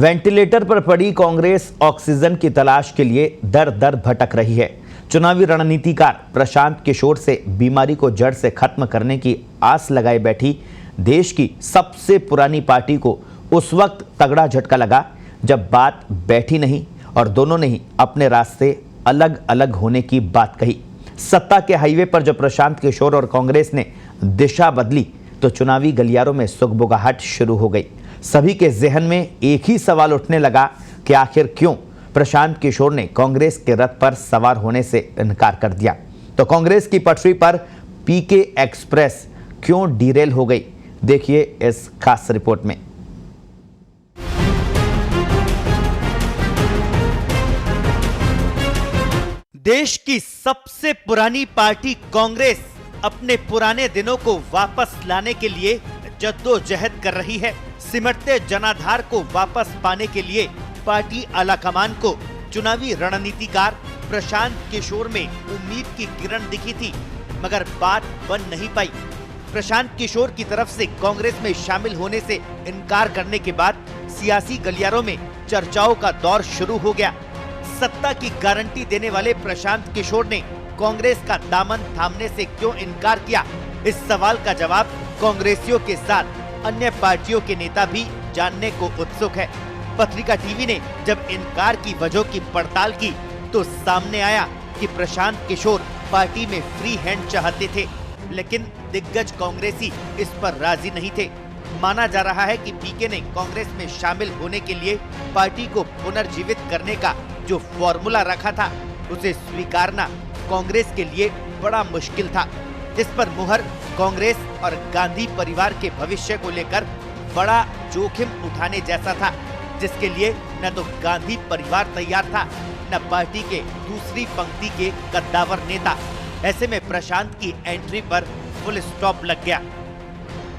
Ventilator पर पड़ी Congress oxygen की तलाश के लिए दर दर भटक रही है। चुनावी रणनीतिकार प्रशांत किशोर से बीमारी को जड़ से खत्म करने की आस लगाए बैठी देश की सबसे पुरानी पार्टी को उस वक्त तगड़ा झटका लगा जब बात बैठी नहीं और दोनों ने ही अपने रास्ते अलग अलग होने की बात कही। सत्ता के हाईवे पर जब प्रशांत किशोर और कांग्रेस ने दिशा बदली तो चुनावी गलियारों में सुगबुगाहट शुरू हो गई। सभी के जहन में एक ही सवाल उठने लगा कि आखिर क्यों प्रशांत किशोर ने कांग्रेस के रथ पर सवार होने से इनकार कर दिया। तो कांग्रेस की पटरी पर पीके एक्सप्रेस क्यों डिरेल हो गई, देखिए इस खास रिपोर्ट में। देश की सबसे पुरानी पार्टी कांग्रेस अपने पुराने दिनों को वापस लाने के लिए जद्दोजहद कर रही है। सिमटते जनाधार को वापस पाने के लिए पार्टी आलाकमान को चुनावी रणनीतिकार प्रशांत किशोर में उम्मीद की किरण दिखी थी, मगर बात बन नहीं पाई। प्रशांत किशोर की तरफ से कांग्रेस में शामिल होने से इनकार करने के बाद सियासी गलियारों में चर्चाओं का दौर शुरू हो गया। सत्ता की गारंटी देने वाले प्रशांत किशोर ने कांग्रेस का दामन थामने से क्यों इनकार किया, इस सवाल का जवाब कांग्रेसियों के साथ अन्य पार्टियों के नेता भी जानने को उत्सुक है। पत्रिका टीवी ने जब इनकार की वजह की पड़ताल की तो सामने आया कि प्रशांत किशोर पार्टी में फ्री हैंड चाहते थे, लेकिन दिग्गज कांग्रेसी इस पर राजी नहीं थे। माना जा रहा है कि पीके ने कांग्रेस में शामिल होने के लिए पार्टी को पुनर्जीवित करने का जो फॉर्मूला रखा था उसे स्वीकारना कांग्रेस के लिए बड़ा मुश्किल था। इस पर मुहर कांग्रेस और गांधी परिवार के भविष्य को लेकर बड़ा जोखिम उठाने जैसा था, जिसके लिए न तो गांधी परिवार तैयार था न पार्टी के दूसरी पंक्ति के कद्दावर नेता। ऐसे में प्रशांत की एंट्री पर फुल स्टॉप लग गया।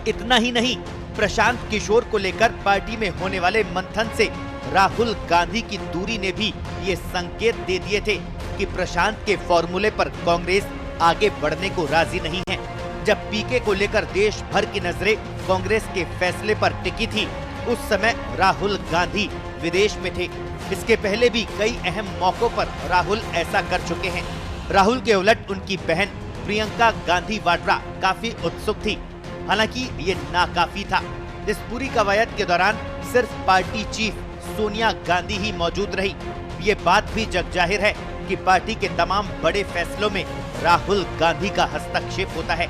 इतना ही नहीं, प्रशांत किशोर को लेकर पार्टी में होने वाले मंथन से राहुल गांधी की दूरी ने भी ये संकेत दे दिए थे कि प्रशांत के फॉर्मूले पर कांग्रेस आगे बढ़ने को राजी नहीं है। जब पीके को लेकर देश भर की नजरें कांग्रेस के फैसले पर टिकी थी, उस समय राहुल गांधी विदेश में थे। इसके पहले भी कई अहम मौकों पर राहुल ऐसा कर चुके हैं। राहुल के उलट उनकी बहन प्रियंका गांधी वाड्रा काफी उत्सुक थी, हालांकि ये नाकाफी था। इस पूरी कवायद के दौरान सिर्फ पार्टी चीफ सोनिया गांधी ही मौजूद रही। ये बात भी जग जाहिर है कि पार्टी के तमाम बड़े फैसलों में राहुल गांधी का हस्तक्षेप होता है।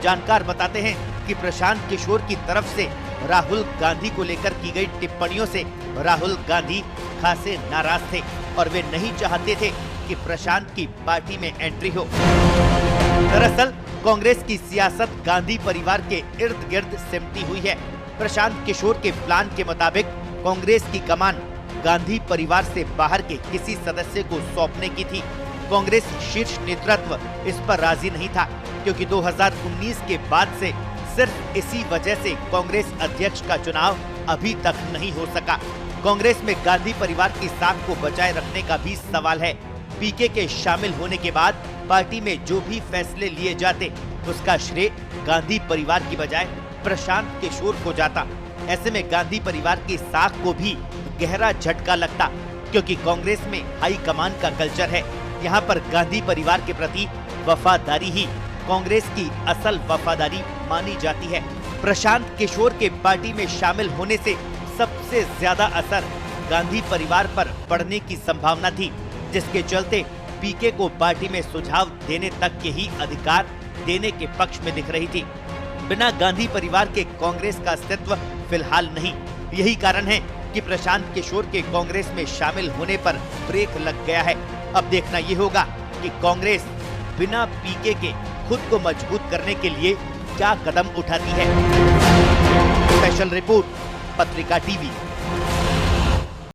जानकार बताते हैं कि प्रशांत किशोर की तरफ से राहुल गांधी को लेकर की गई टिप्पणियों से राहुल गांधी खासे नाराज थे और वे नहीं चाहते थे कि प्रशांत की पार्टी में एंट्री हो। दरअसल कांग्रेस की सियासत गांधी परिवार के इर्द गिर्द सिमटी हुई है। प्रशांत किशोर के प्लान के मुताबिक कांग्रेस की कमान गांधी परिवार से बाहर के किसी सदस्य को सौंपने की थी। कांग्रेस शीर्ष नेतृत्व इस पर राजी नहीं था, क्योंकि 2019 के बाद से सिर्फ इसी वजह से कांग्रेस अध्यक्ष का चुनाव अभी तक नहीं हो सका। कांग्रेस में गांधी परिवार की साख को बचाए रखने का भी सवाल है। पीके के शामिल होने के बाद पार्टी में जो भी फैसले लिए जाते उसका श्रेय गांधी परिवार की बजाय प्रशांत किशोर को जाता। ऐसे में गांधी परिवार की साख को भी गहरा झटका लगता, क्योंकि कांग्रेस में हाई कमान का कल्चर है। यहाँ पर गांधी परिवार के प्रति वफादारी ही कांग्रेस की असल वफादारी मानी जाती है। प्रशांत किशोर के पार्टी में शामिल होने से सबसे ज्यादा असर गांधी परिवार पर पड़ने की संभावना थी, जिसके चलते पीके को पार्टी में सुझाव देने तक के ही अधिकार देने के पक्ष में दिख रही थी। बिना गांधी परिवार के कांग्रेस का अस्तित्व फिलहाल नहीं। यही कारण है कि प्रशांत किशोर के कांग्रेस में शामिल होने पर ब्रेक लग गया है। अब देखना ये होगा कि कांग्रेस बिना पीके के खुद को मजबूत करने के लिए क्या कदम उठाती है। स्पेशल रिपोर्ट, पत्रिका टीवी।